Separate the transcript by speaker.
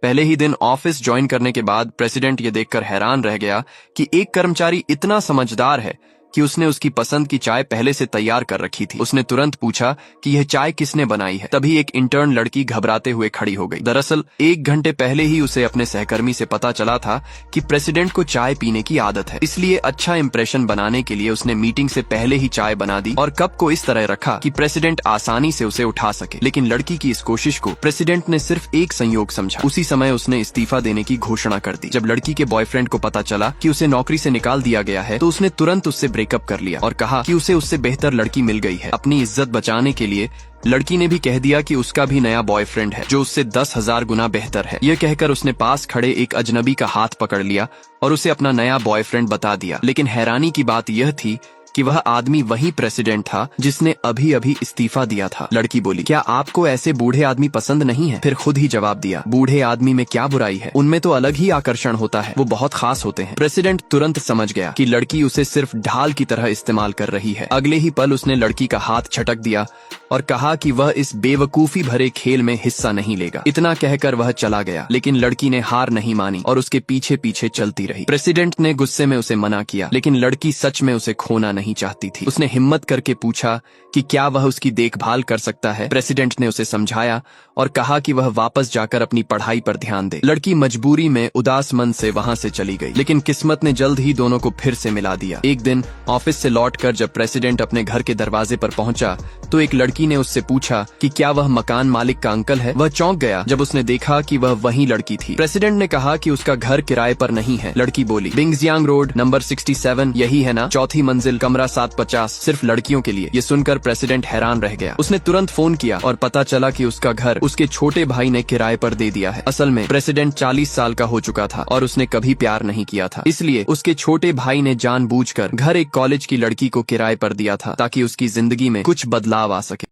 Speaker 1: पहले ही दिन office join करने के बाद प्रेसिडेंट ये देखकर हैरान रह गया कि एक कर्मचारी इतना समझदार है कि उसने उसकी पसंद की चाय पहले से तैयार कर रखी थी। उसने तुरंत पूछा कि यह चाय किसने बनाई है। तभी एक इंटर्न लड़की घबराते हुए खड़ी हो गई। दरअसल 1 घंटे पहले ही उसे अपने सहकर्मी से पता चला था कि प्रेसिडेंट को चाय पीने की आदत है, इसलिए अच्छा इंप्रेशन बनाने के लिए उसने मीटिंग से पहले ही चाय बना दी और कप को इस तरह रखा कि प्रेसिडेंट आसानी से उसे उठा सके। लेकिन लड़की की इस कोशिश को प्रेसिडेंट ने सिर्फ एक संयोग समझा। उसी समय उसने इस्तीफा देने की घोषणा कर दी। जब लड़की के बॉयफ्रेंड को पता चला कि उसे नौकरी से निकाल दिया गया है तो उसने तुरंत उससे ब्रेकअप कर लिया और कहा कि उसे उससे बेहतर लड़की मिल गई है। अपनी इज्जत बचाने के लिए लड़की ने भी कह दिया कि उसका भी नया बॉयफ्रेंड है जो उससे 10,000 गुना बेहतर है। यह कहकर उसने पास खड़े एक अजनबी का हाथ पकड़ लिया और उसे अपना नया बॉयफ्रेंड बता दिया। लेकिन हैरानी की बात यह थी कि वह आदमी वही प्रेसिडेंट था जिसने अभी अभी इस्तीफा दिया था। लड़की बोली, क्या आपको ऐसे बूढ़े आदमी पसंद नहीं है? फिर खुद ही जवाब दिया, बूढ़े आदमी में क्या बुराई है, उनमें तो अलग ही आकर्षण होता है, वो बहुत खास होते हैं। प्रेसिडेंट तुरंत समझ गया कि लड़की उसे सिर्फ ढाल की तरह इस्तेमाल कर रही है। अगले ही पल उसने लड़की का हाथ झटक दिया और कहा कि वह इस बेवकूफी भरे खेल में हिस्सा नहीं लेगा। इतना कहकर वह चला गया, लेकिन लड़की ने हार नहीं मानी और उसके पीछे पीछे चलती रही। प्रेसिडेंट ने गुस्से में उसे मना किया, लेकिन लड़की सच में उसे खोना नहीं चाहती थी। उसने हिम्मत करके पूछा कि क्या वह उसकी देखभाल कर सकता है। प्रेसिडेंट ने उसे समझाया और कहा कि वह वापस जाकर अपनी पढ़ाई पर ध्यान दे। लड़की मजबूरी में उदास मन से वहां से चली गई, लेकिन किस्मत ने जल्द ही दोनों को फिर से मिला दिया। एक दिन ऑफिस से लौटकर जब प्रेसिडेंट अपने घर के दरवाजे पर पहुंचा तो एक लड़की ने उससे पूछा कि क्या वह मकान मालिक का अंकल है। वह चौंक गया जब उसने देखा कि वह वही लड़की थी। प्रेसिडेंट ने कहा कि उसका घर किराए पर नहीं है। लड़की बोली, बिंगजियांग रोड नंबर 67 यही है ना? 4थी मंजिल, कमरा 750, सिर्फ लड़कियों के लिए। ये सुनकर प्रेसिडेंट हैरान रह गया। उसने तुरंत फोन किया और पता चला कि उसका घर उसके छोटे भाई ने किराए पर दे दिया है। असल में प्रेसिडेंट 40 साल का हो चुका था और उसने कभी प्यार नहीं किया था, इसलिए उसके छोटे भाई ने जानबूझकर घर एक कॉलेज की लड़की को किराए पर दिया था ताकि उसकी जिंदगी में कुछ बदलाव आ सके।